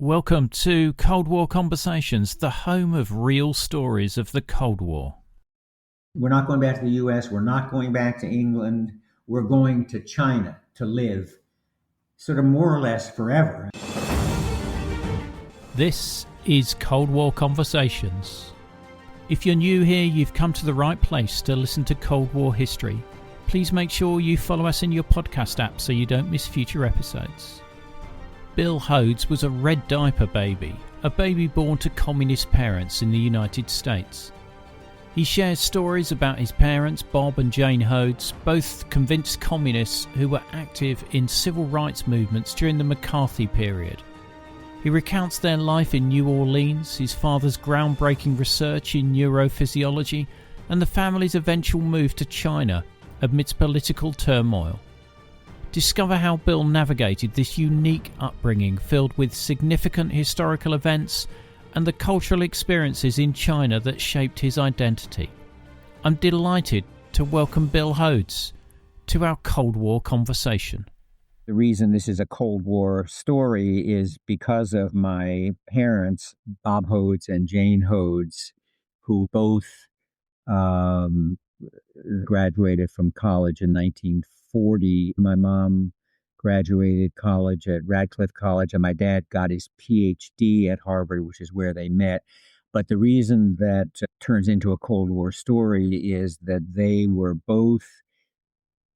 Welcome to Cold War Conversations, the home of real stories of the Cold War. We're not going back to the U.S. We're not going back to England. We're going to China to live sort of more or less forever. This is Cold War Conversations. If you're new here, you've come to the right place to listen to Cold War history. Please make sure you follow us in your podcast app so you don't miss future episodes. Bill Hodes was a red diaper baby, a baby born to communist parents in the United States. He shares stories about his parents, Bob and Jane Hodes, both convinced communists who were active in civil rights movements during the McCarthy period. He recounts their life in New Orleans, his father's groundbreaking research in neurophysiology, and the family's eventual move to China amidst political turmoil. Discover how Bill navigated this unique upbringing filled with significant historical events and the cultural experiences in China that shaped his identity. I'm delighted to welcome Bill Hodes to our Cold War conversation. The reason this is a Cold War story is because of my parents, Bob Hodes and Jane Hodes, who both graduated from college in 1940. My mom graduated college at Radcliffe College, and my dad got his PhD at Harvard, which is where they met. But the reason that turns into a Cold War story is that they were both,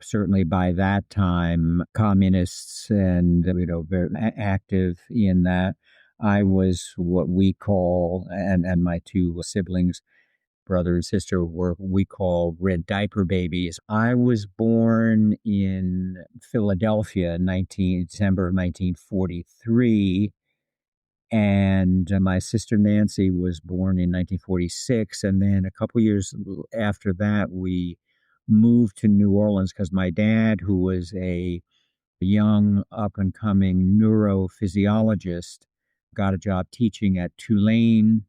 certainly by that time, communists and, very active in that. I was what we call, and my two siblings, brother and sister, were what we call red diaper babies. I was born in Philadelphia in December of 1943, and my sister Nancy was born in 1946. And then a couple years after that, we moved to New Orleans because my dad, who was a young up-and-coming neurophysiologist, got a job teaching at Tulane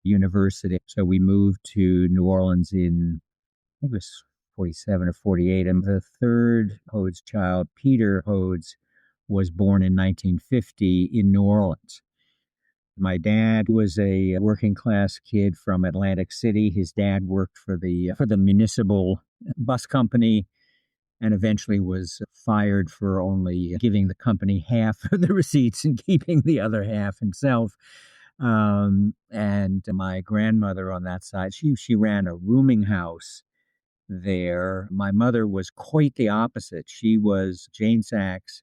University. So we moved to New Orleans in, I think it was 47 or 48. And the third Hodes child, Peter Hodes, was born in 1950 in New Orleans. My dad was a working class kid from Atlantic City. His dad worked for the municipal bus company and eventually was fired for only giving the company half of the receipts and keeping the other half himself. And my grandmother on that side, she ran a rooming house there. My mother was quite the opposite. Jane Sachs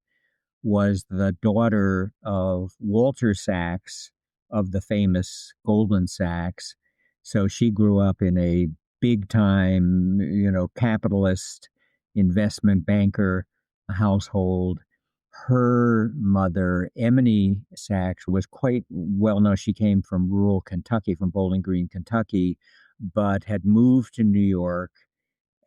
was the daughter of Walter Sachs, of the famous Goldman Sachs. So she grew up in a big time, capitalist investment banker household. Her mother, Emily Sachs, was quite well known. She came from rural Kentucky, from Bowling Green, Kentucky, but had moved to New York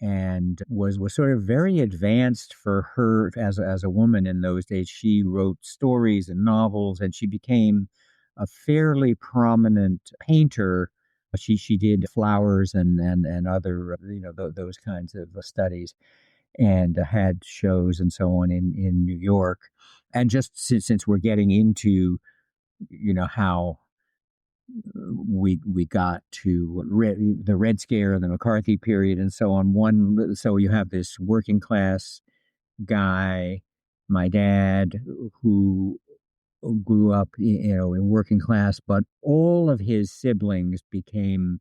and was sort of very advanced for her as a woman in those days. She wrote stories and novels, and she became a fairly prominent painter. She did flowers and other those kinds of studies, and had shows and so on in New York. And just since we're getting into, how we got to the Red Scare and the McCarthy period and so on. So you have this working class guy, my dad, who grew up, in working class, but all of his siblings became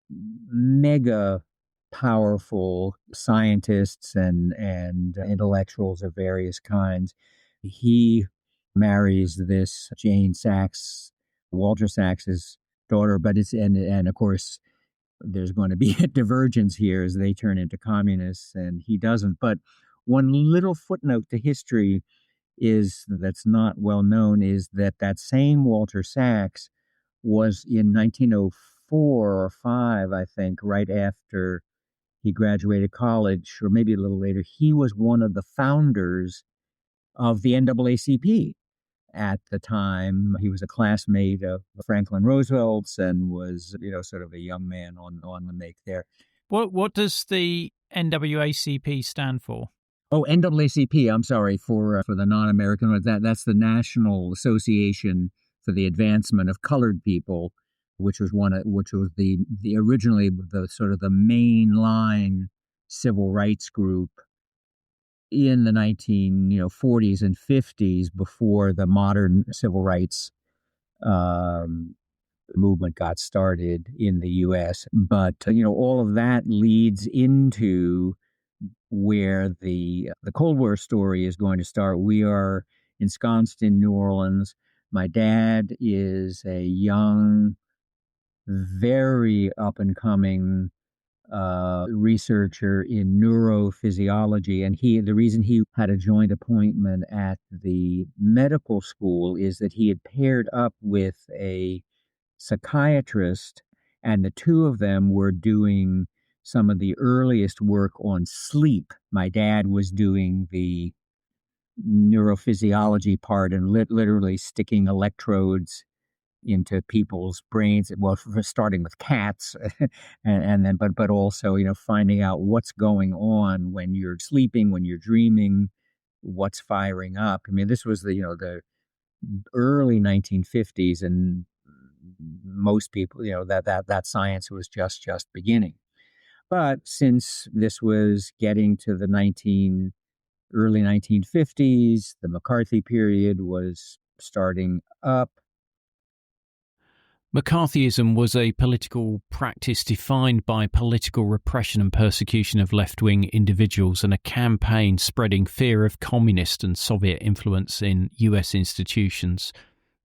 mega powerful scientists and intellectuals of various kinds. He marries this Jane Sachs, Walter Sachs's daughter, but and of course there's going to be a divergence here as they turn into communists and he doesn't. But one little footnote to history that's not well known is that same Walter Sachs was in 1904 or 5, I think, right after he graduated college, or maybe a little later. He was one of the founders of the NAACP at the time. He was a classmate of Franklin Roosevelt's and was, sort of a young man on the make there. What does the NAACP stand for? Oh, NAACP, I'm sorry, for the non-American. That's the National Association for the advancement of colored people, which was the originally the sort of the mainline civil rights group in the 1940s and 50s before the modern civil rights um, movement got started in the U.S. But all of that leads into where the Cold War story is going to start. We are ensconced in New Orleans. My dad is a young, very up and coming researcher in neurophysiology, and the reason he had a joint appointment at the medical school is that he had paired up with a psychiatrist, and the two of them were doing some of the earliest work on sleep. My dad was doing the neurophysiology part and literally sticking electrodes into people's brains. Well, starting with cats, and then but also finding out what's going on when you're sleeping, when you're dreaming, what's firing up. I mean, this was the early 1950s, and most people that science was just beginning. But since this was getting to the early 1950s, the McCarthy period was starting up. McCarthyism was a political practice defined by political repression and persecution of left-wing individuals and a campaign spreading fear of communist and Soviet influence in US institutions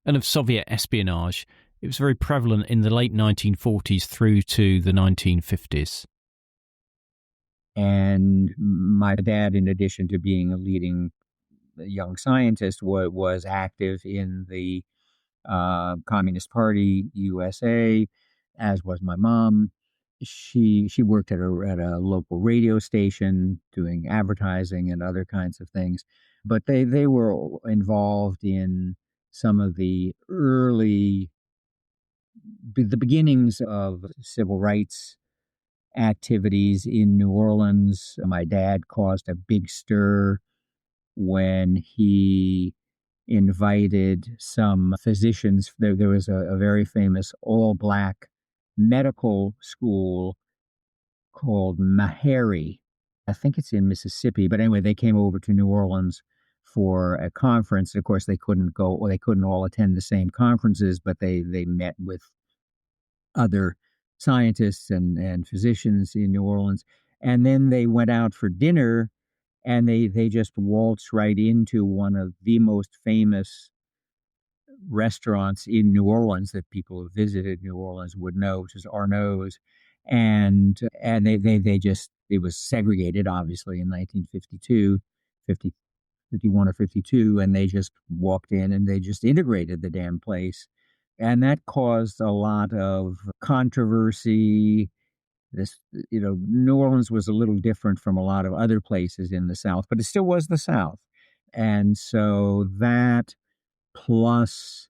and of Soviet espionage. It was very prevalent in the late 1940s through to the 1950s. And my dad, in addition to being a leading young scientist, was active in the Communist Party USA, as was my mom. She worked at a local radio station doing advertising and other kinds of things, but they were involved in some of the the beginnings of civil rights activities in New Orleans. My dad caused a big stir when he invited some physicians. There was a very famous all black medical school called Meharry. I think it's in Mississippi. But anyway, they came over to New Orleans for a conference. Of course, they couldn't go, or they couldn't all attend the same conferences, but they met with other scientists and physicians in New Orleans. And then they went out for dinner, and they just waltzed right into one of the most famous restaurants in New Orleans that people who visited New Orleans would know, which is Arnaud's. And they just, it was segregated, obviously, in 1952, 51 or 52, and they just walked in and they just integrated the damn place. And that caused a lot of controversy. New Orleans was a little different from a lot of other places in the South, but it still was the South. And so that, plus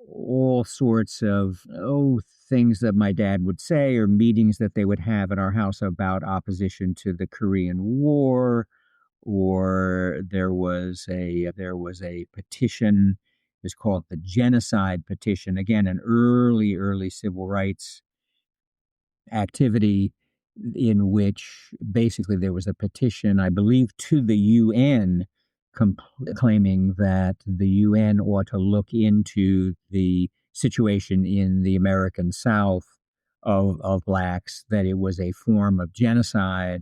all sorts of things that my dad would say, or meetings that they would have at our house about opposition to the Korean War, or there was a petition. It was called the Genocide Petition. Again, an early civil rights activity in which basically there was a petition, I believe, to the UN claiming that the UN ought to look into the situation in the American South of blacks, that it was a form of genocide.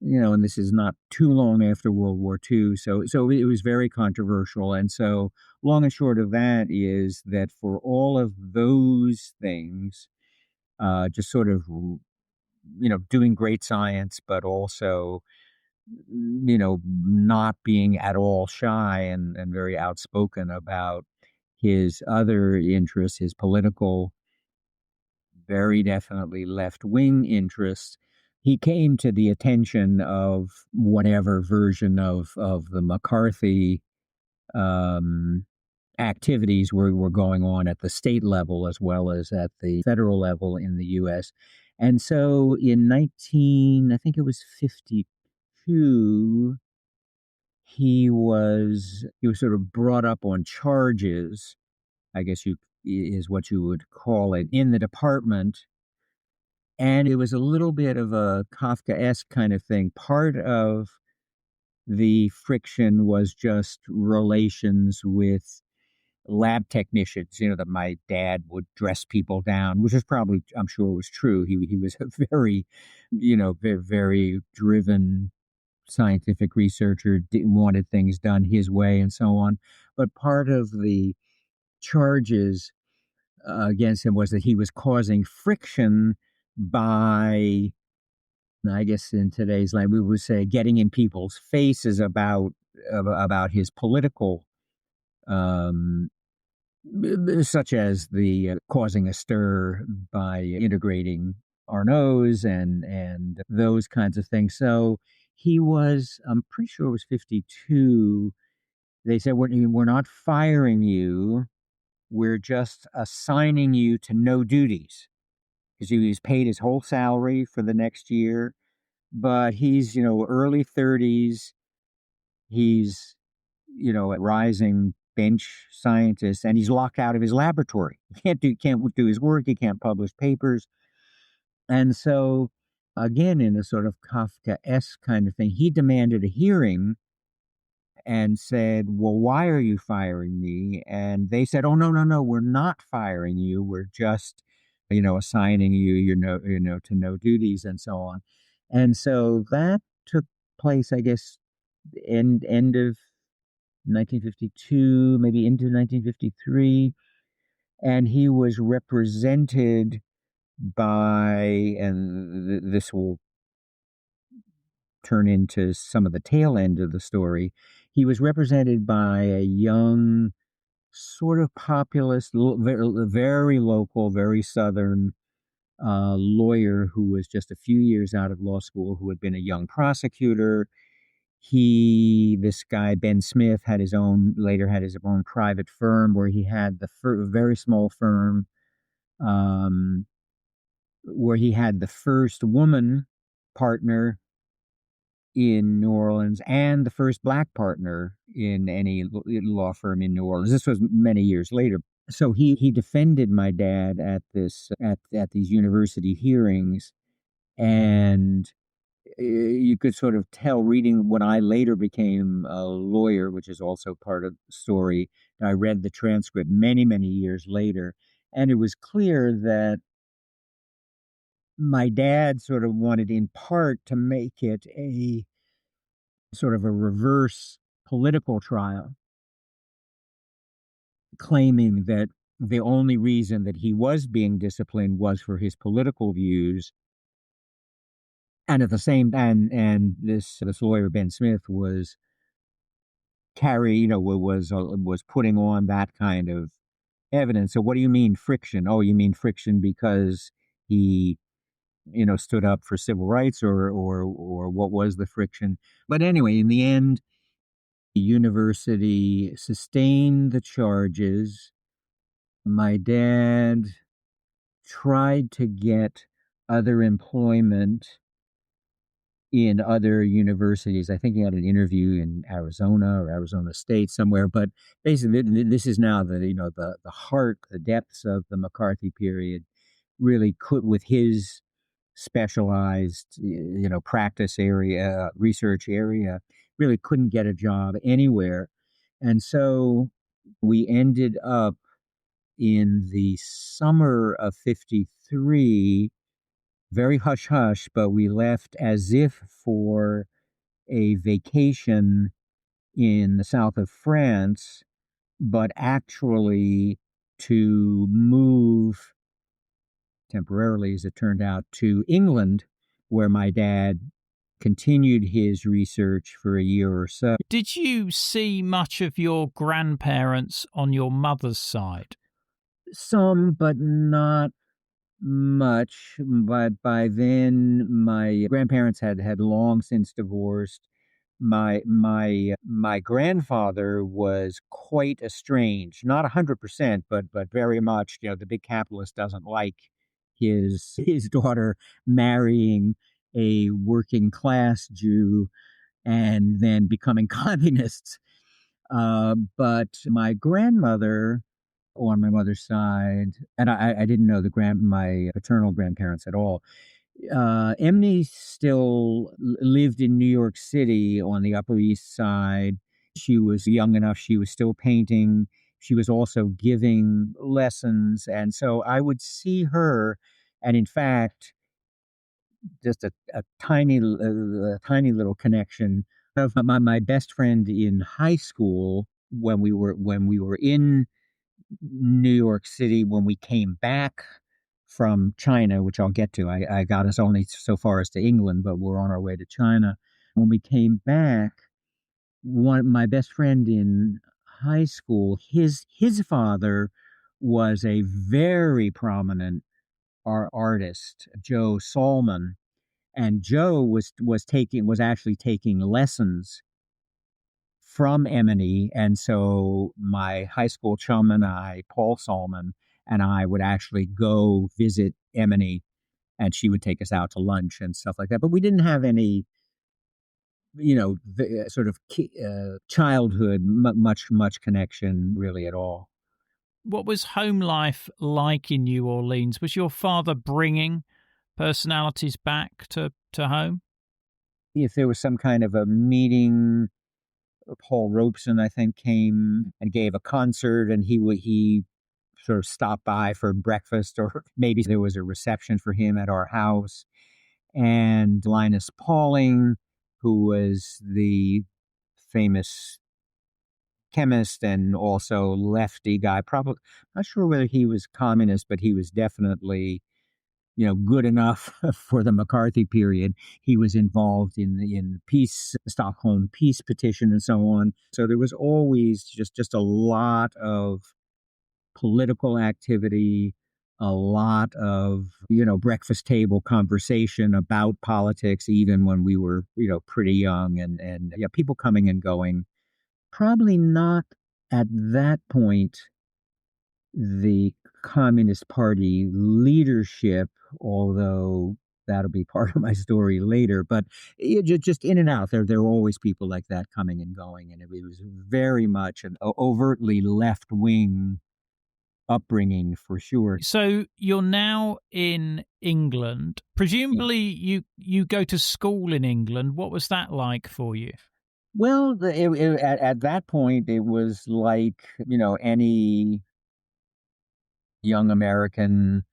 And this is not too long after World War II. So it was very controversial. And so long and short of that is that for all of those things, just sort of, doing great science, but also, not being at all shy and very outspoken about his other interests, his political, very definitely left-wing interests. He came to the attention of whatever version of the McCarthy activities were going on at the state level as well as at the federal level in the U.S. And so in I think it was 52, he was sort of brought up on charges I guess you is what you would call it, in the department. And it was a little bit of a Kafkaesque kind of thing. Part of the friction was just relations with lab technicians, that my dad would dress people down, which is probably, I'm sure, was true. He was a very, very, very driven scientific researcher, wanted things done his way and so on. But part of the charges against him was that he was causing friction by, I guess in today's language, we would say, getting in people's faces about his political, um, such as the causing a stir by integrating Arnaud's and those kinds of things. So he was, I'm pretty sure it was 52. They said, we're not firing you. We're just assigning you to no duties, because he was paid his whole salary for the next year. But he's, early 30s. He's, a rising bench scientist, and he's locked out of his laboratory. He can't do his work. He can't publish papers. And so, again, in a sort of Kafkaesque kind of thing, he demanded a hearing and said, "Well, why are you firing me?" And they said, "Oh, no, no, no, we're not firing you. We're just, assigning you, to no duties and so on." And so that took place, I guess, end of 1952, maybe into 1953. And he was represented by, and this will turn into some of the tail end of the story. He was represented by a young, sort of populist, very, very local, very southern lawyer who was just a few years out of law school, who had been a young prosecutor. This guy, Ben Smith, later had his own private firm, where he had very small firm, um, where he had the first woman partner in New Orleans and the first black partner in any law firm in New Orleans. This was many years later. So he defended my dad at these university hearings, and you could sort of tell, reading when I later became a lawyer, which is also part of the story. I read the transcript many, many years later, and it was clear that my dad sort of wanted, in part, to make it a sort of a reverse political trial, claiming that the only reason that he was being disciplined was for his political views. And at the same time, and this lawyer, Ben Smith, was was putting on that kind of evidence. So what do you mean friction? Oh, you mean friction because he, stood up for civil rights, or what was the friction? But anyway, in the end, the university sustained the charges. My dad tried to get other employment in other universities. I think he had an interview in Arizona or Arizona State somewhere. But basically, this is now the heart, the depths of the McCarthy period. Really, could, with his specialized practice area, research area, really couldn't get a job anywhere. And so we ended up in the summer of 53, very hush hush, but we left as if for a vacation in the south of France, but actually to move temporarily, as it turned out, to England, where my dad continued his research for a year or so. Did you see much of your grandparents on your mother's side? Some, but not much. But by then, my grandparents had long since divorced. My grandfather was quite estranged, not 100%, but very much. The big capitalist doesn't like his daughter marrying a working class Jew and then becoming communists. But my grandmother on my mother's side, and I didn't know my paternal grandparents at all. Emily still lived in New York City on the Upper East Side. She was young enough, she was still painting. She was also giving lessons. And so I would see her. And in fact, just a tiny little connection of my best friend in high school when we were in New York City when we came back from China, which I'll get to. I got us only so far as to England, but we're on our way to China. When we came back, my best friend in high school, his father was a very prominent artist, Joe Salmon, and Joe was actually taking lessons from Emily. And so my high school chum and I, Paul Salmon, and I would actually go visit Emily, and she would take us out to lunch and stuff like that. But we didn't have any, sort of childhood, much connection really at all. What was home life like in New Orleans? Was your father bringing personalities back to home? If there was some kind of a meeting, Paul Robeson, I think, came and gave a concert, and he sort of stopped by for breakfast, or maybe there was a reception for him at our house. And Linus Pauling, who was the famous chemist and also lefty guy, probably not sure whether he was communist, but he was definitely good enough for the McCarthy period. He was involved in the peace, Stockholm peace petition, and so on. So there was always just a lot of political activity, a lot of breakfast table conversation about politics, even when we were pretty young, and yeah, people coming and going. Probably not at that point the Communist Party leadership, although that'll be part of my story later. But just in and out, there were always people like that coming and going, and it was very much an overtly left wing upbringing for sure. So you're now in England. Presumably, you go to school in England. What was that like for you? Well, at that point, it was like any young American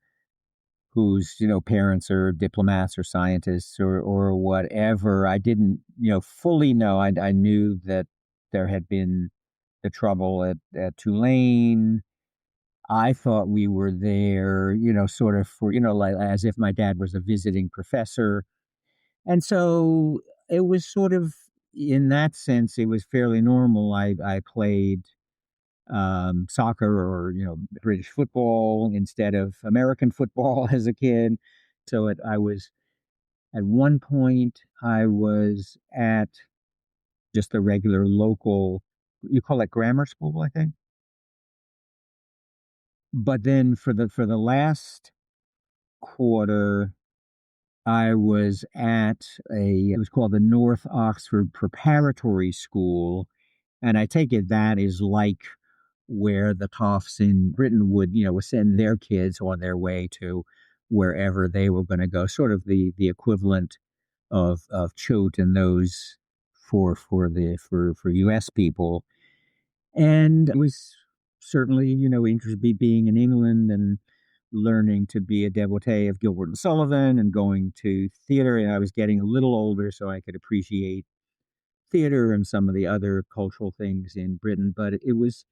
whose parents are diplomats or scientists or whatever. I didn't fully know. I knew that there had been the trouble at Tulane. I thought we were there, sort of for like as if my dad was a visiting professor, and so it was sort of in that sense it was fairly normal. I played soccer or British football instead of American football as a kid. So I was at one point I was at just the regular local, you call it grammar school, I think. But then for the last quarter, I was at it was called the North Oxford Preparatory School, and I take it that is like where the Toffs in Britain would send their kids on their way to wherever they were going to go, sort of the equivalent of Choate and those for U.S. people. And it was certainly interested being in England and learning to be a devotee of Gilbert and Sullivan and going to theater. And I was getting a little older, so I could appreciate theater and some of the other cultural things in Britain, but it was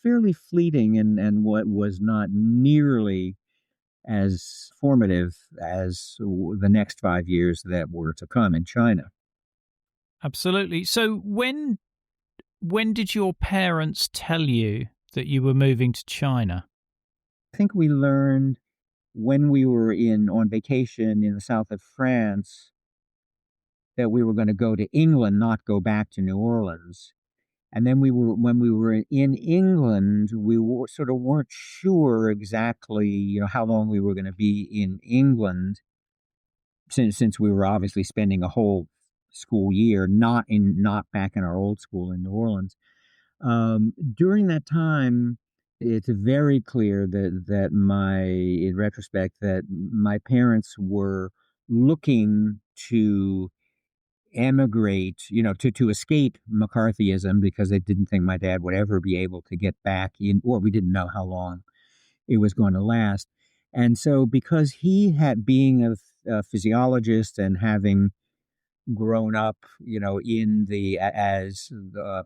fairly fleeting and what was not nearly as formative as the next 5 years that were to come in China. Absolutely. So when did your parents tell you that you were moving to China? I think we learned when we were on vacation in the south of France that we were going to go to England, not go back to New Orleans. And then when we were in England, we sort of weren't sure exactly, how long we were going to be in England, since we were obviously spending a whole school year not back in our old school in New Orleans. During that time, It's very clear in retrospect, that my parents were looking to emigrate, to escape McCarthyism, because they didn't think my dad would ever be able to get back in, or we didn't know how long it was going to last. And so, because he had, being a physiologist and having grown up, in the as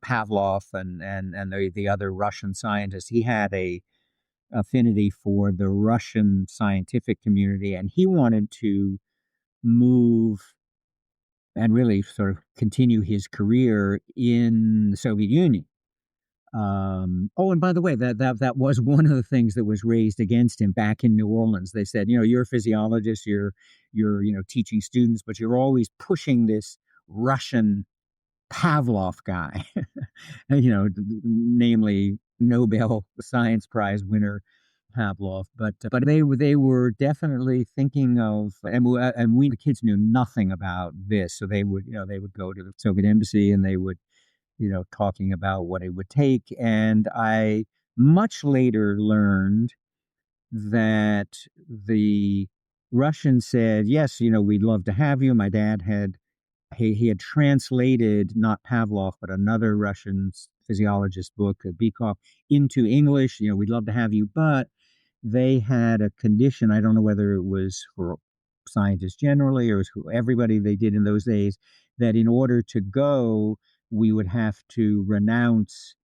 Pavlov and the other Russian scientists, he had a affinity for the Russian scientific community, and he wanted to move and really sort of continue his career in the Soviet Union. Oh, and by the way, that was one of the things that was raised against him back in New Orleans. They said, you're a physiologist, you're teaching students, but you're always pushing this Russian Pavlov guy, namely Nobel Science Prize winner Pavlov. But they were definitely thinking of, and we the kids knew nothing about this, so they would go to the Soviet embassy, and they would, talking about what it would take. And I much later learned that the Russians said, yes, we'd love to have you. My dad he had translated, not Pavlov, but another Russian physiologist book, Bykov, into English. We'd love to have you, but they had a condition. I don't know whether it was for scientists generally or for everybody they did in those days, that in order to go, we would have to renounce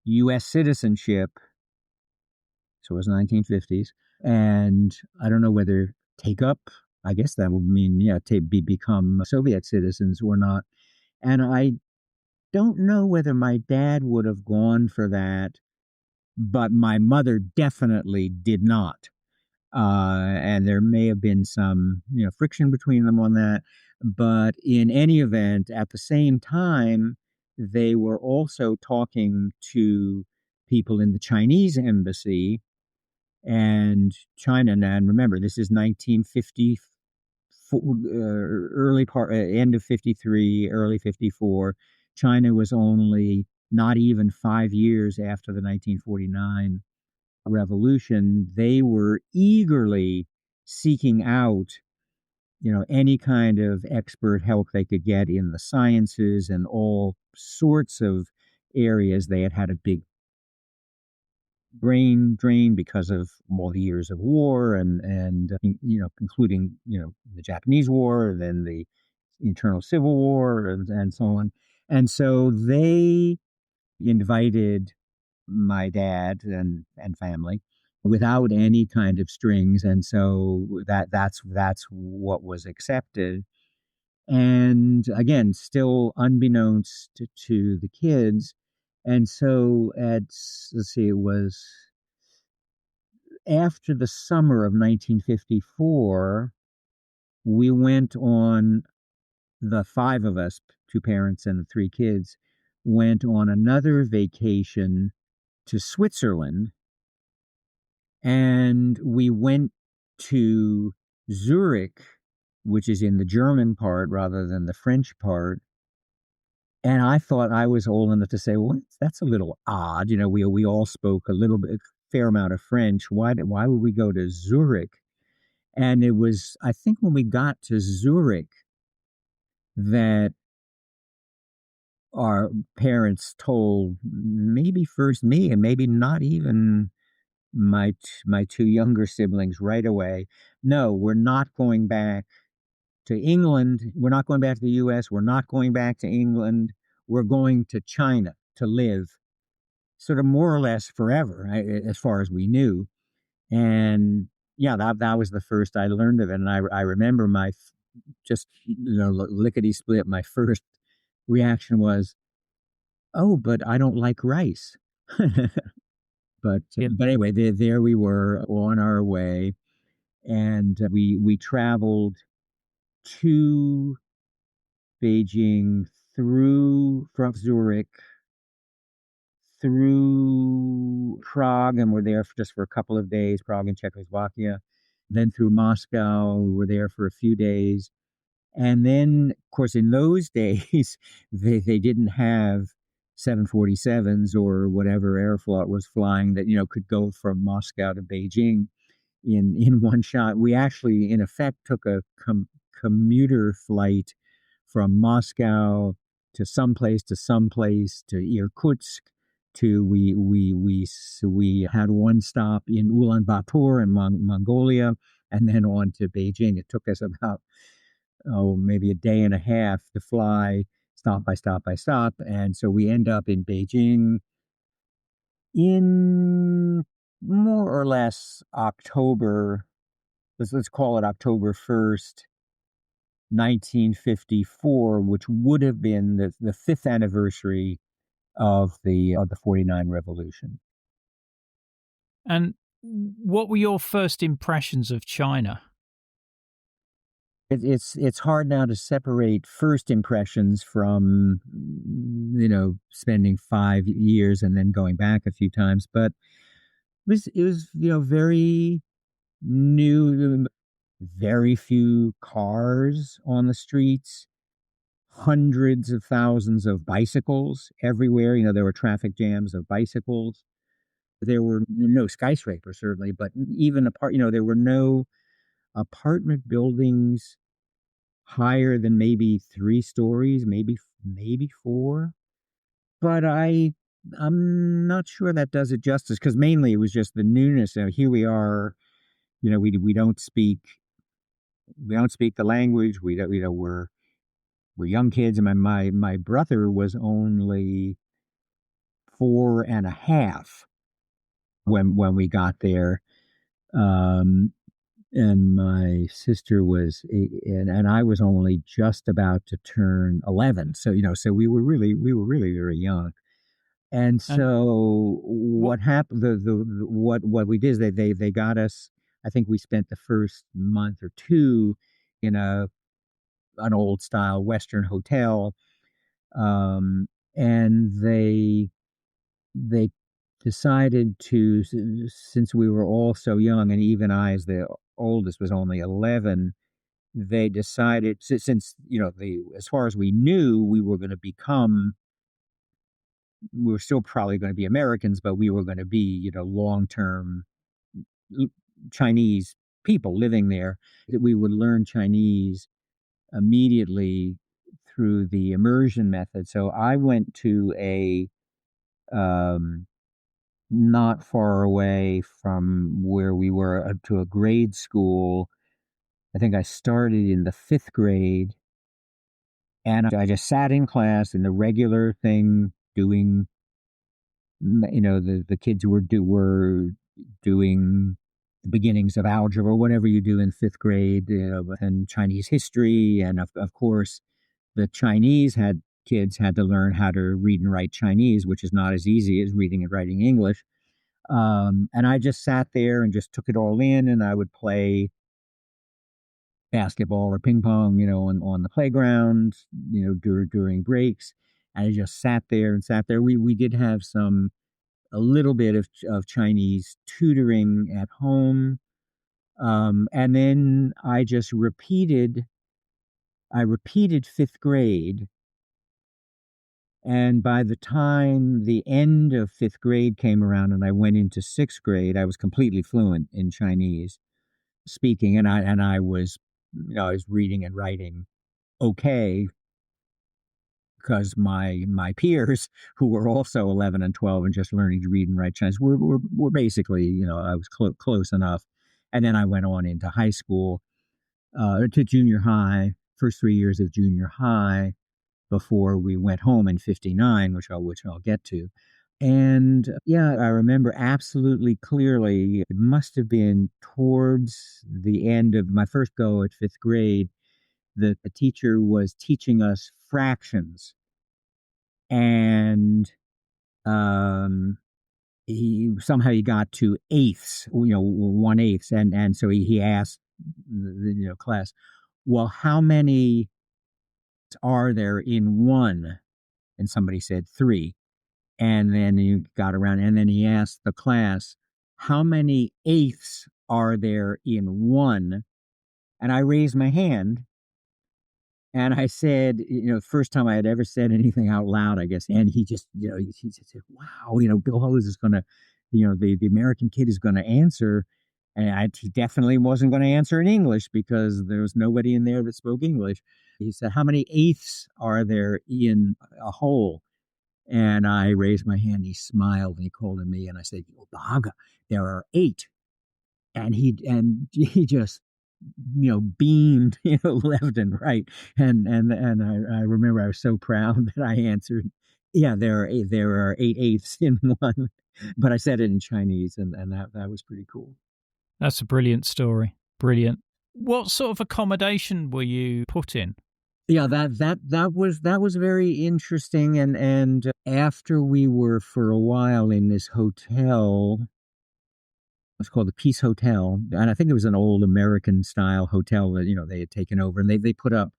U.S. citizenship. So it was 1950s. And I don't know whether take up, I guess that would mean, become Soviet citizens or not. And I don't know whether my dad would have gone for that, but my mother definitely did not. And there may have been some, friction between them on that. But in any event, at the same time, they were also talking to people in the Chinese embassy and China. And remember, this is 1950, early part, end of 53, early 54. China was only not even 5 years after the 1949 revolution. They were eagerly seeking out, any kind of expert help they could get in the sciences and all sorts of areas. They had had a big brain drain because of all the years of war, and including the Japanese War, and then the internal civil war, and so on. And so they invited my dad and family without any kind of strings, and so that's what was accepted. And again, still unbeknownst to the kids. And so let's see, it was after the summer of 1954, we went on, the five of us, two parents and the three kids, went on another vacation to Switzerland. And we went to Zurich, which is in the German part rather than the French part. And I thought I was old enough to say, well, that's a little odd. We all spoke a little bit, fair amount of French. Why would we go to Zurich? And it was, I think, when we got to Zurich that our parents told maybe first me, and maybe not even my two younger siblings, right away, no, we're not going back to England. We're not going back to the U.S. We're not going back to England. We're going to China to live, sort of more or less forever, as far as we knew. And yeah, that was the first I learned of it. And I remember just, lickety split, my first reaction was, oh, but I don't like rice. But Yeah. but anyway, there we were on our way, and we traveled to Beijing, from Zurich through Prague, and we're there just for a couple of days. Prague and Czechoslovakia, then through Moscow. We were there for a few days, and then, of course, in those days they didn't have 747s or whatever Aeroflot was flying that, could go from Moscow to Beijing in one shot. We actually, in effect, took a commuter flight from Moscow to someplace to Irkutsk to we had one stop in Ulaanbaatar in Mongolia, and then on to Beijing. It took us about maybe a day and a half to fly stop by stop by stop, and so we end up in Beijing in more or less October. Let's call it October 1st, 1954, which would have been the fifth anniversary of the 49 revolution. And what were your first impressions of China? It's hard now to separate first impressions from spending 5 years and then going back a few times, but it was very new, very few cars on the streets, hundreds of thousands of bicycles everywhere. There were traffic jams of bicycles. There were no skyscrapers, certainly, but even there were no apartment buildings higher than maybe 3 stories, maybe four. But I'm not sure that does it justice, because mainly it was just the newness. Here we are, we don't speak the language. We're young kids, and my brother was only 4.5 when we got there. And my sister was and I was only just about to turn 11. So we were really very young. And so what happened, what we did is they got us, I think we spent the first month or two in an old style Western hotel. And they decided to, since we were all so young, and even I, as the oldest, was only 11, they decided, since as far as we knew, we were still probably going to be Americans, but we were going to be long-term Chinese people living there, that we would learn Chinese immediately through the immersion method. So I went to a not far away from where we were, to a grade school. I think I started in the 5th grade, and I just sat in class in the regular thing, doing, the kids were doing the beginnings of algebra, whatever you do in 5th grade, and Chinese history. And of course, the kids had to learn how to read and write Chinese, which is not as easy as reading and writing English. And I just sat there and just took it all in, and I would play basketball or ping pong, on the playground, during breaks. And I just sat there and sat there. We did have a little bit of Chinese tutoring at home. And then I repeated 5th grade. And by the time the end of 5th grade came around and I went into 6th grade, I was completely fluent in Chinese speaking. And I was, I was reading and writing okay, because my peers, who were also 11 and 12 and just learning to read and write Chinese, were basically, I was close enough. And then I went on into high school, to junior high, first 3 years of junior high, before we went home in 59, which I'll get to. And yeah, I remember absolutely clearly, it must have been towards the end of my first go at 5th grade, that the teacher was teaching us fractions. And he got to eighths, 1/8, and so he asked the class, well, how many are there in one? And somebody said 3. And then he got around, and then he asked the class, how many eighths are there in one? And I raised my hand, And I said, first time I had ever said anything out loud, I guess. And he just, he just said, wow, Bill Hose is going to, the American kid is going to answer. And he definitely wasn't going to answer in English because there was nobody in there that spoke English. He said, how many eighths are there in a whole? And I raised my hand. He smiled and he called at me. And I said, "Oh, Baga, there are eight." And he just beamed left and right, and I remember I was so proud that I answered, yeah, there are eight eighths in one, but I said it in Chinese, and that was pretty cool. That's a brilliant story. Brilliant. What sort of accommodation were you put in? Yeah, that was very interesting, and after we were for a while in this hotel. It's called the Peace Hotel, and I think it was an old American style hotel that they had taken over, and they put up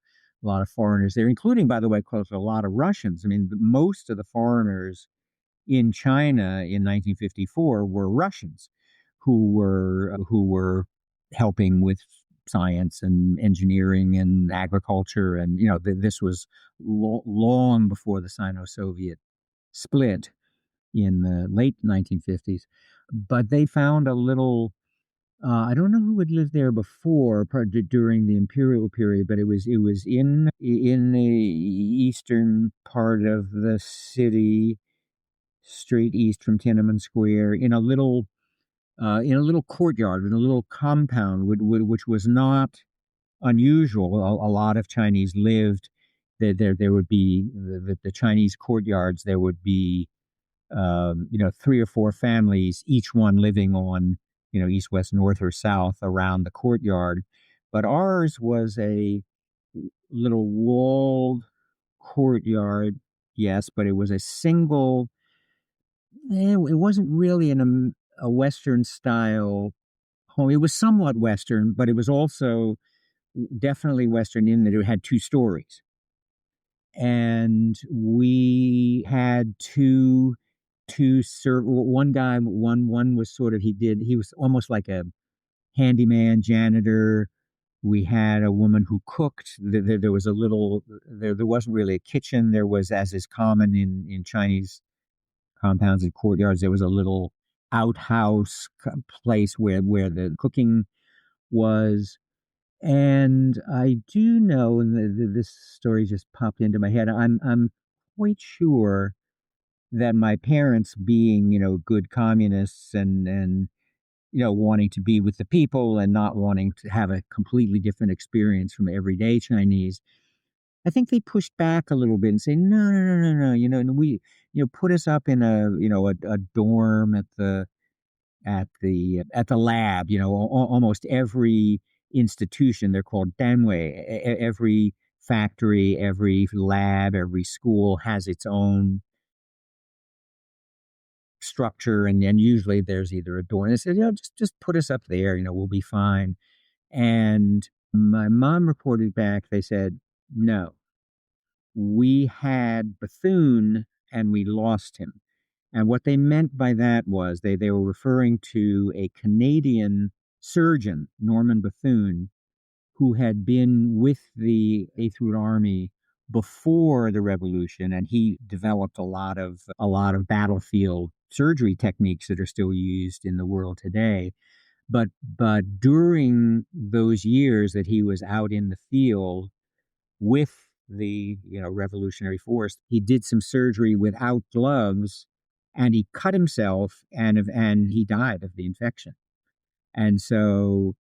a lot of foreigners there, including, by the way, close to a lot of Russians. I mean, most of the foreigners in China in 1954 were Russians who were helping with science and engineering and agriculture, and this was long before the Sino-Soviet split in the late 1950s. But they found a little. I don't know who had lived there before, during the imperial period, but it was in the eastern part of the city, straight east from Tiananmen Square, in a little courtyard, in a little compound, which was not unusual. A lot of Chinese lived there would be the Chinese courtyards. There would be three or four families, each one living on, east, west, north, or south around the courtyard. But ours was a little walled courtyard, yes, but it was a single, it wasn't really a Western style home. It was somewhat Western, but it was also definitely Western in that it had two stories. And we had one guy, one was sort of, he was almost like a handyman janitor. We had a woman who cooked. There was a little, there wasn't really a kitchen. There was, as is common in Chinese compounds and courtyards, there was a little outhouse place where the cooking was. And I do know, and this story just popped into my head. I'm quite sure that my parents, being good communists, and wanting to be with the people and not wanting to have a completely different experience from everyday Chinese, I think they pushed back a little bit and say, no, no, no, no, no, and we put us up in a dorm at the lab. Almost every institution, they're called danwei. Every factory, every lab, every school has its own structure, and usually there's either a door. And they said, just put us up there, we'll be fine. And my mom reported back, they said, no, we had Bethune and we lost him. And what they meant by that was they were referring to a Canadian surgeon, Norman Bethune, who had been with the Eighth Root Army before the revolution, and he developed a lot of battlefield surgery techniques that are still used in the world today. But during those years that he was out in the field with the revolutionary force, he did some surgery without gloves, and he cut himself, and he died of the infection. And so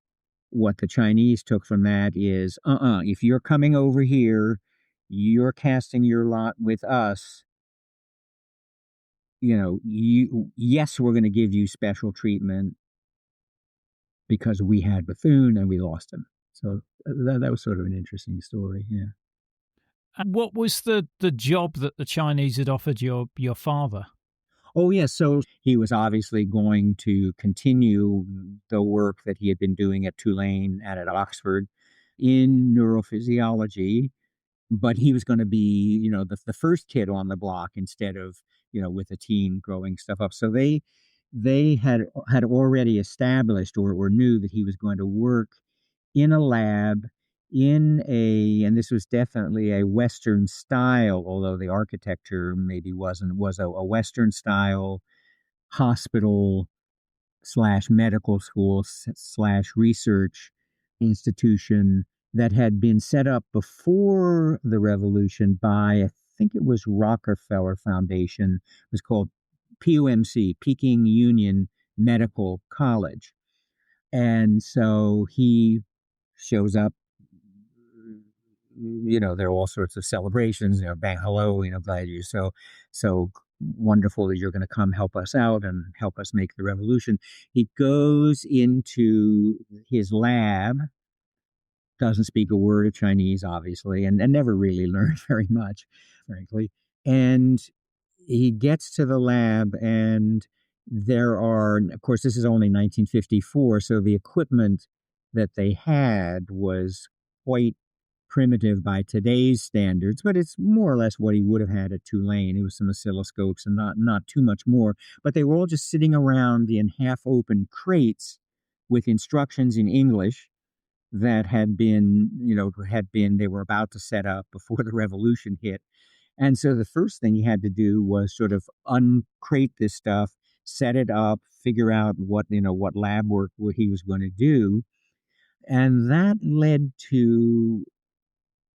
what the Chinese took from that is, if you're coming over here, you're casting your lot with us. Yes, we're going to give you special treatment because we had Bethune and we lost him. So that was sort of an interesting story. Yeah. And what was the job that the Chinese had offered your father? Oh, yes. So he was obviously going to continue the work that he had been doing at Tulane and at Oxford in neurophysiology, but he was going to be, the first kid on the block instead of, with a team growing stuff up. So they had already established or knew that he was going to work in a lab and this was definitely a Western style, although the architecture maybe wasn't, was a Western style hospital slash medical school slash research institution that had been set up before the revolution by, I think it was Rockefeller Foundation. It was called PUMC, Peking Union Medical College. And so he shows up, there are all sorts of celebrations, bang, hello, glad you're so wonderful that you're going to come help us out and help us make the revolution. He goes into his lab, doesn't speak a word of Chinese, obviously, and never really learned very much, frankly. And he gets to the lab, and there are, of course, this is only 1954, so the equipment that they had was quite primitive by today's standards, but it's more or less what he would have had at Tulane. It was some oscilloscopes and not too much more. But they were all just sitting around in half-open crates with instructions in English that they were about to set up before the revolution hit. And so the first thing he had to do was sort of uncrate this stuff, set it up, figure out what lab work he was going to do. And that led to,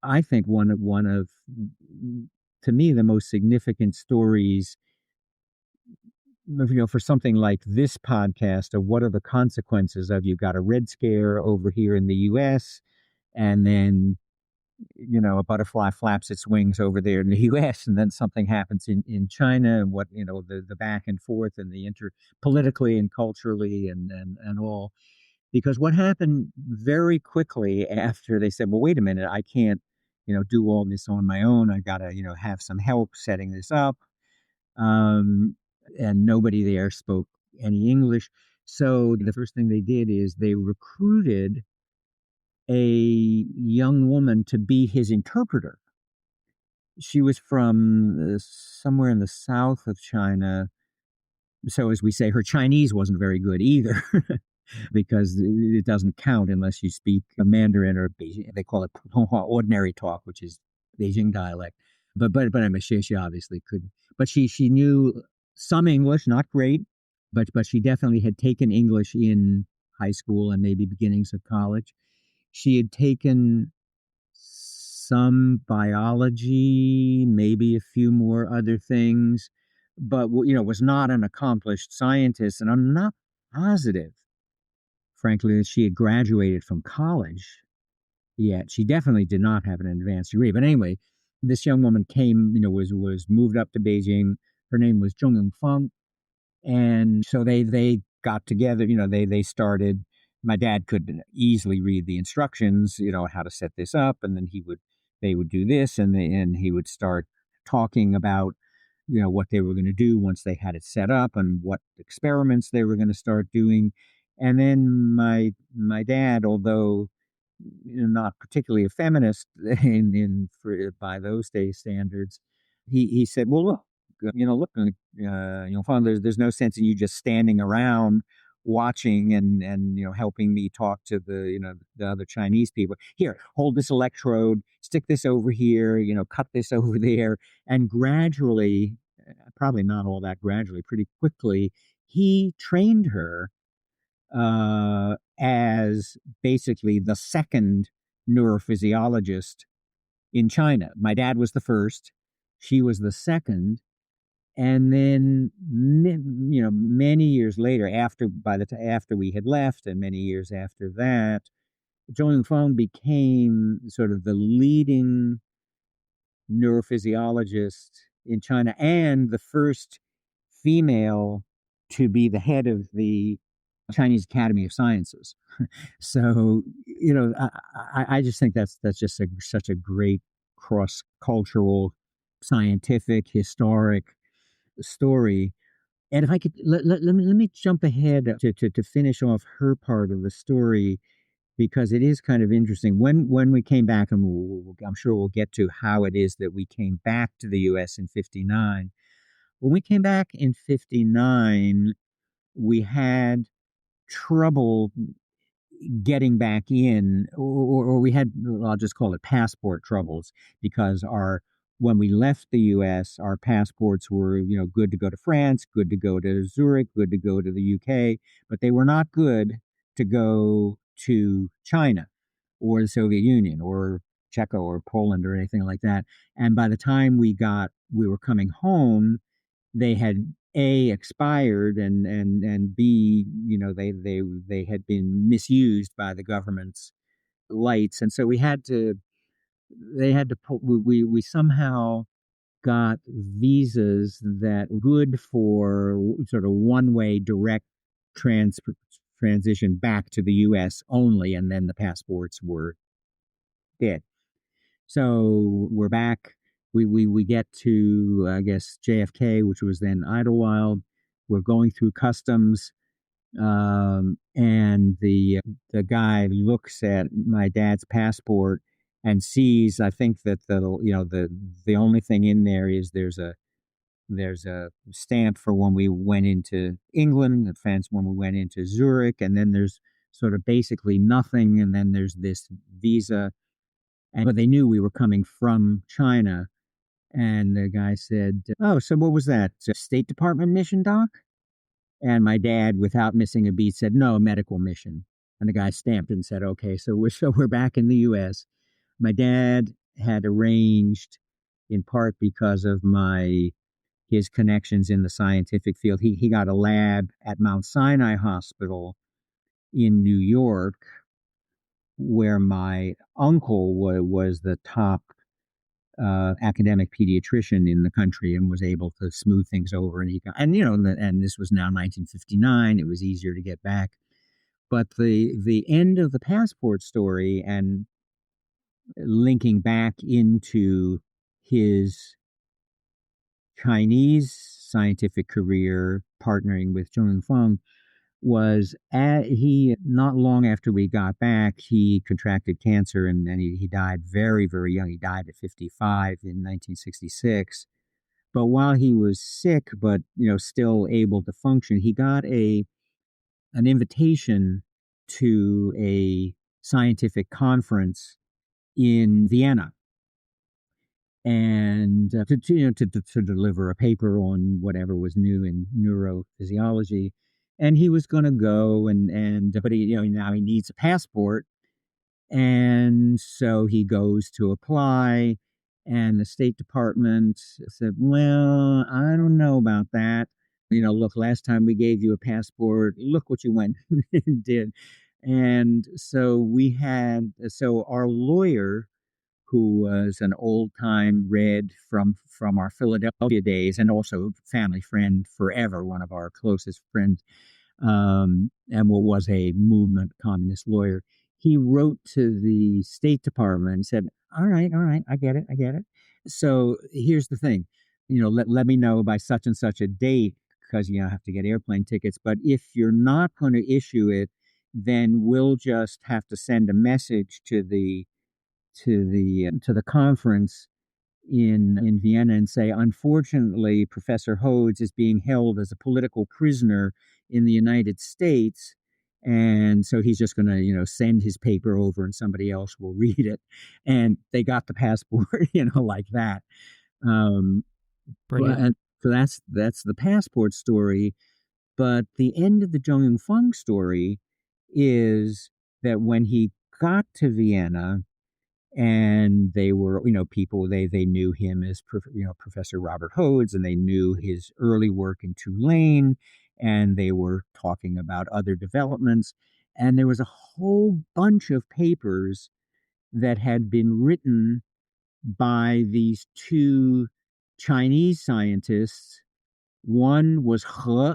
I think, one of to me the most significant stories, for something like this podcast, of what are the consequences of, you've got a Red Scare over here in the U.S., and then a butterfly flaps its wings over there in the U.S., and then something happens in China, and what the back and forth and the politically and culturally and all. Because what happened very quickly after they said, well, wait a minute, I can't do all this on my own. I got to have some help setting this up. And nobody there spoke any English. So the first thing they did is they recruited a young woman to be his interpreter. She was from somewhere in the south of China. So, as we say, her Chinese wasn't very good either, because it doesn't count unless you speak a Mandarin, or Beijing, they call it Putonghua, ordinary talk, which is Beijing dialect. But I mean, she obviously couldn't. But she knew some English, not great, but she definitely had taken English in high school and maybe beginnings of college. She had taken some biology, maybe a few more other things, but was not an accomplished scientist. And I'm not positive, frankly, that she had graduated from college yet. She definitely did not have an advanced degree. But anyway, this young woman came, was moved up to Beijing. Her name was Fung. And so they got together, they started. My dad could easily read the instructions, how to set this up, and then they would do this, and he would start talking about, what they were going to do once they had it set up, and what experiments they were going to start doing. And then my dad, although not particularly a feminist by those days standards, he said, well, look, Fun, there's no sense in you just standing around watching and helping me talk to the other Chinese people. Here, hold this electrode, stick this over here, cut this over there. And gradually, probably not all that gradually, pretty quickly, he trained her as basically the second neurophysiologist in China. My dad was the first, she was the second. And then, many years later, after we had left, and many years after that, Zheng Fung became sort of the leading neurophysiologist in China, and the first female to be the head of the Chinese Academy of Sciences. So, I just think that's just such a great cross-cultural, scientific, historic story. And if I could let me jump ahead to finish off her part of the story, because it is kind of interesting. When we came back, and I'm sure we'll get to how it is that we came back to the U.S. in '59. When we came back in '59, we had trouble getting back in, or we had, I'll just call it passport troubles, because when we left the U.S., our passports were, good to go to France, good to go to Zurich, good to go to the U.K., but they were not good to go to China or the Soviet Union or Czech or Poland or anything like that. And by the time we were coming home, they had A, expired, and B, they had been misused by the government's lights. And so they had to pull, we somehow got visas that were good for sort of one-way direct transition back to the US only, and then the passports were dead. So we're back. We get to, I guess, JFK, which was then Idlewild. We're going through customs, and the guy looks at my dad's passport and sees, I think that the only thing in there is there's a stamp for when we went into England, the fence when we went into Zurich, and then there's sort of basically nothing, and then there's this visa. But they knew we were coming from China. And the guy said, "Oh, so what was that? A State Department mission, Doc?" And my dad, without missing a beat, said, "No, a medical mission." And the guy stamped and said, "Okay, so we're back in the U.S." My dad had arranged, in part because of his connections in the scientific field. He got a lab at Mount Sinai Hospital in New York, where my uncle was the top academic pediatrician in the country, and was able to smooth things over. And this was now 1959. It was easier to get back. But the end of the passport story, and linking back into his Chinese scientific career, partnering with Zheng Fung, was he not long after we got back, he contracted cancer, and then he died very, very young. He died at 55 in 1966. But while he was sick, but still able to function, he got an invitation to a scientific conference in Vienna, and to deliver a paper on whatever was new in neurophysiology. And he was going to go, but now he needs a passport, and so he goes to apply, and the State Department said, "Well, I don't know about that. Look, last time we gave you a passport, look what you went and did." And so our lawyer, who was an old-time Red from our Philadelphia days, and also family friend forever, one of our closest friends, and what was a movement communist lawyer. He wrote to the State Department and said, all right, I get it. So here's the thing, let me know by such and such a date, because have to get airplane tickets. But if you're not going to issue it, then we'll just have to send a message to the conference in Vienna and say, unfortunately, Professor Hodes is being held as a political prisoner in the United States, and so he's just going to send his paper over, and somebody else will read it. And they got the passport, like that. Brilliant. And so that's the passport story. But the end of the Zheng Fung story is that when he got to Vienna, and they were, people, they knew him as, Professor Robert Hodes, and they knew his early work in Tulane, and they were talking about other developments. And there was a whole bunch of papers that had been written by these two Chinese scientists. One was He,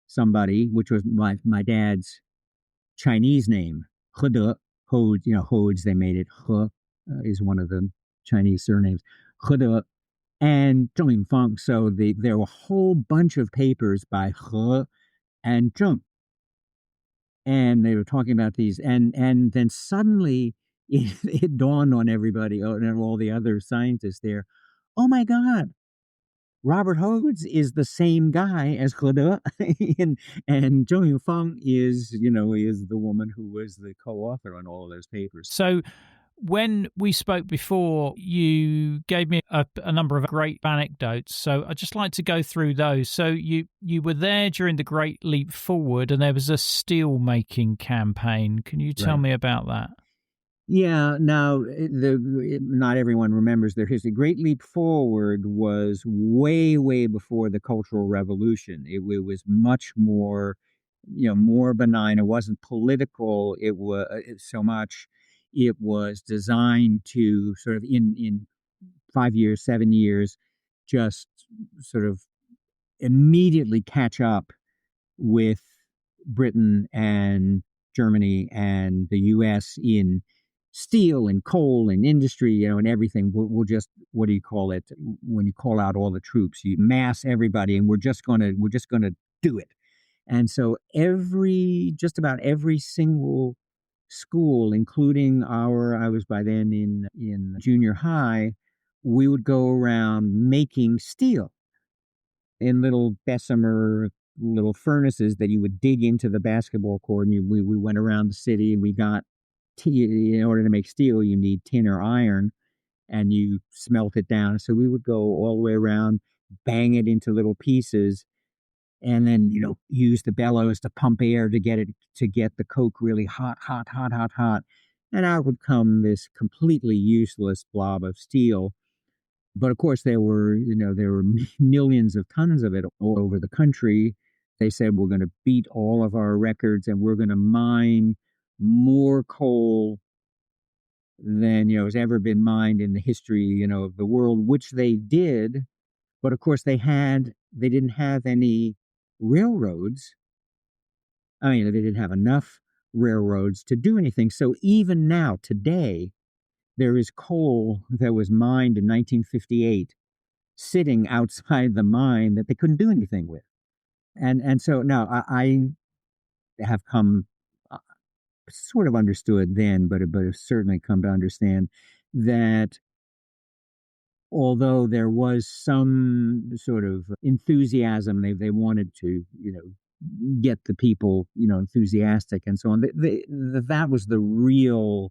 somebody, which was my dad's Chinese name, He De. Hodes, Hodes, they made it. He is one of the Chinese surnames. He De and Zheng Fung. So there were a whole bunch of papers by He and Zheng. And they were talking about these. And then suddenly it dawned on everybody, and all the other scientists there, oh my God, Robert Hodes is the same guy as Claude, and Fung is the woman who was the co-author on all of those papers. So when we spoke before, you gave me a number of great anecdotes. So I'd just like to go through those. So you were there during the Great Leap Forward, and there was a steel making campaign. Can you tell Right. me about that? Yeah. Now, not everyone remembers their history. Great Leap Forward was way, way before the Cultural Revolution. It was much more, more benign. It wasn't political. It was so much. It was designed to sort of in 5 years, 7 years, just sort of immediately catch up with Britain and Germany and the U.S. in steel and coal and industry, and everything. We'll just, what do you call it? When you call out all the troops, you mass everybody, and we're just gonna do it. And so just about every single school, including I was by then in junior high, we would go around making steel in little Bessemer little furnaces that you would dig into the basketball court. And we went around the city, and we got in order to make steel, you need tin or iron, and you smelt it down. So we would go all the way around, bang it into little pieces, and then use the bellows to pump air to get the coke really hot, hot, hot, hot, hot, and out would come this completely useless blob of steel. But of course, there were millions of tons of it all over the country. They said, we're going to beat all of our records, and we're going to mine more coal than has ever been mined in the history of the world, which they did. But of course, they didn't have any railroads. I mean, they didn't have enough railroads to do anything. So even now, today, there is coal that was mined in 1958 sitting outside the mine that they couldn't do anything with. And so now I have come sort of understood then, but have certainly come to understand that although there was some sort of enthusiasm, they wanted to get the people enthusiastic and so on. That was the real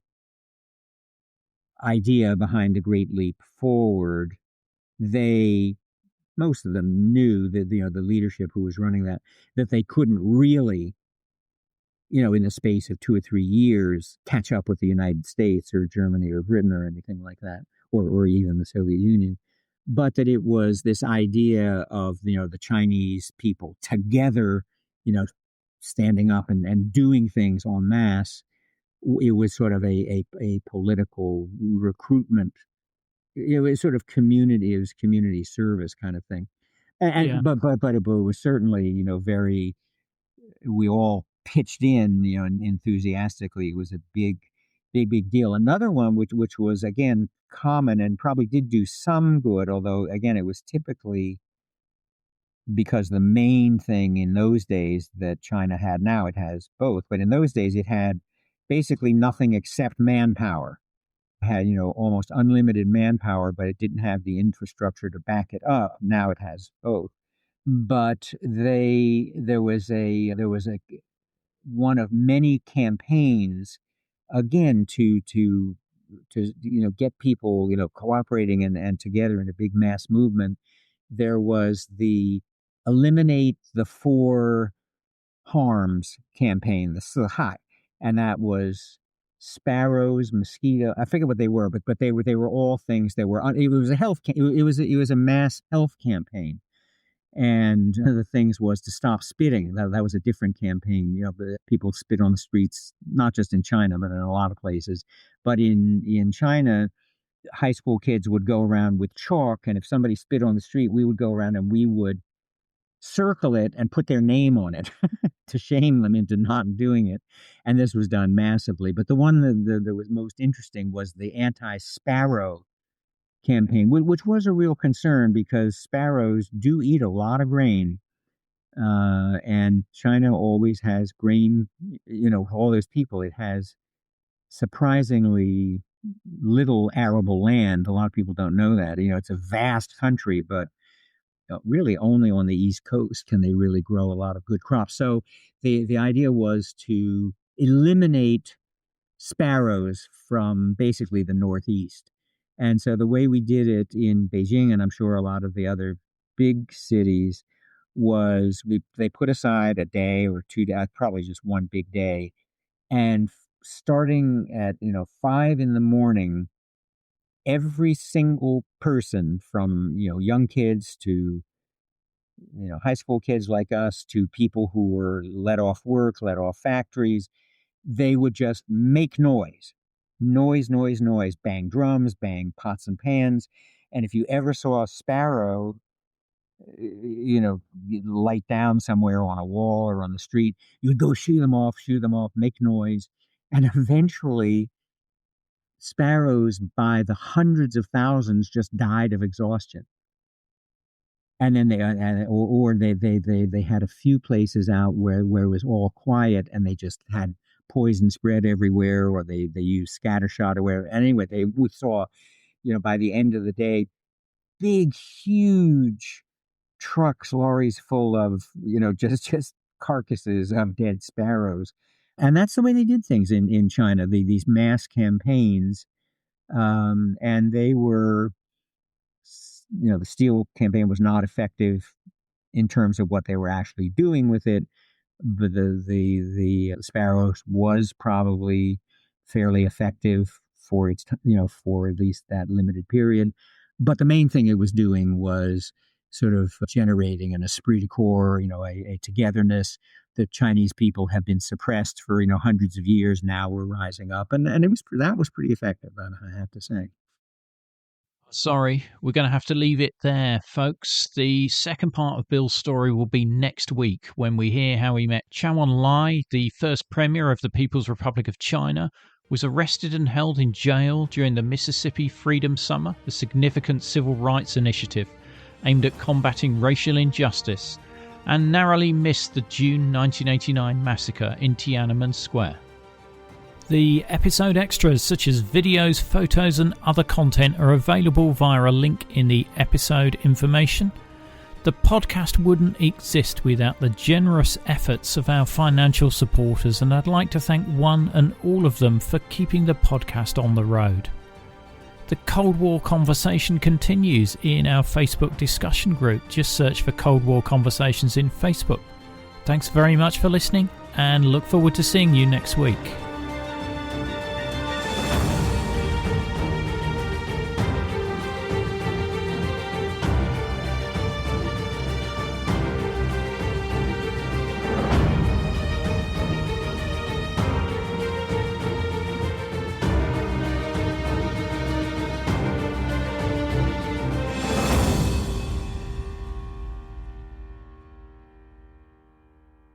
idea behind the Great Leap Forward. Most of them knew that the leadership who was running that they couldn't really in the space of 2 or 3 years catch up with the United States or Germany or Britain or anything like that, or even the Soviet Union, but that it was this idea of the Chinese people together, standing up and doing things en masse. It was sort of a political recruitment. It was sort of community. It was community service kind of thing. Yeah. But it was certainly very. We all pitched in enthusiastically. It was a big deal. Another one which was again common and probably did do some good, although again it was typically because the main thing in those days that China had, now it has both, but in those days it had basically nothing except manpower. It had almost unlimited manpower, but it didn't have the infrastructure to back it up. Now it has both. But there was a one of many campaigns again to get people cooperating and together in a big mass movement. There was the eliminate the four harms campaign, the Sihai, and that was sparrows, mosquito. I forget what they were, but they were all things that were. It was a health. It was a mass health campaign. And one of the things was to stop spitting. That was a different campaign. People spit on the streets, not just in China, but in a lot of places. But in China, high school kids would go around with chalk, and if somebody spit on the street, we would go around and we would circle it and put their name on it to shame them into not doing it. And this was done massively. But the one that was most interesting was the anti-sparrow campaign, which was a real concern because sparrows do eat a lot of grain. And China always has grain, all those people. It has surprisingly little arable land. A lot of people don't know that. It's a vast country, but really only on the East Coast can they really grow a lot of good crops. So the idea was to eliminate sparrows from basically the Northeast. And so the way we did it in Beijing, and I'm sure a lot of the other big cities, was they put aside a day or 2 days, probably just one big day, and starting at 5 in the morning, every single person from young kids to high school kids like us to people who were let off work, let off factories, they would just make noise, bang drums, bang pots and pans. And if you ever saw a sparrow, light down somewhere on a wall or on the street, you would go shoot them off, make noise. And eventually, sparrows by the hundreds of thousands just died of exhaustion. And then they had a few places out where it was all quiet, and they just had poison spread everywhere, or they used scattershot or whatever. Anyway, we saw, by the end of the day, big, huge trucks, lorries full of, just carcasses of dead sparrows. And that's the way they did things in China, these mass campaigns. And they were, the steel campaign was not effective in terms of what they were actually doing with it. But the sparrows was probably fairly effective for its, for at least that limited period. But the main thing it was doing was sort of generating an esprit de corps, a togetherness. The Chinese people have been suppressed for, hundreds of years. Now we're rising up. And that was pretty effective, I have to say. Sorry, we're going to have to leave it there, folks. The second part of Bill's story will be next week when we hear how he met Chou Enlai, the first premier of the People's Republic of China, was arrested and held in jail during the Mississippi Freedom Summer, a significant civil rights initiative aimed at combating racial injustice, and narrowly missed the June 1989 massacre in Tiananmen Square. The episode extras such as videos, photos and other content are available via a link in the episode information. The podcast wouldn't exist without the generous efforts of our financial supporters, and I'd like to thank one and all of them for keeping the podcast on the road. The Cold War conversation continues in our Facebook discussion group. Just search for Cold War Conversations in Facebook. Thanks very much for listening, and look forward to seeing you next week.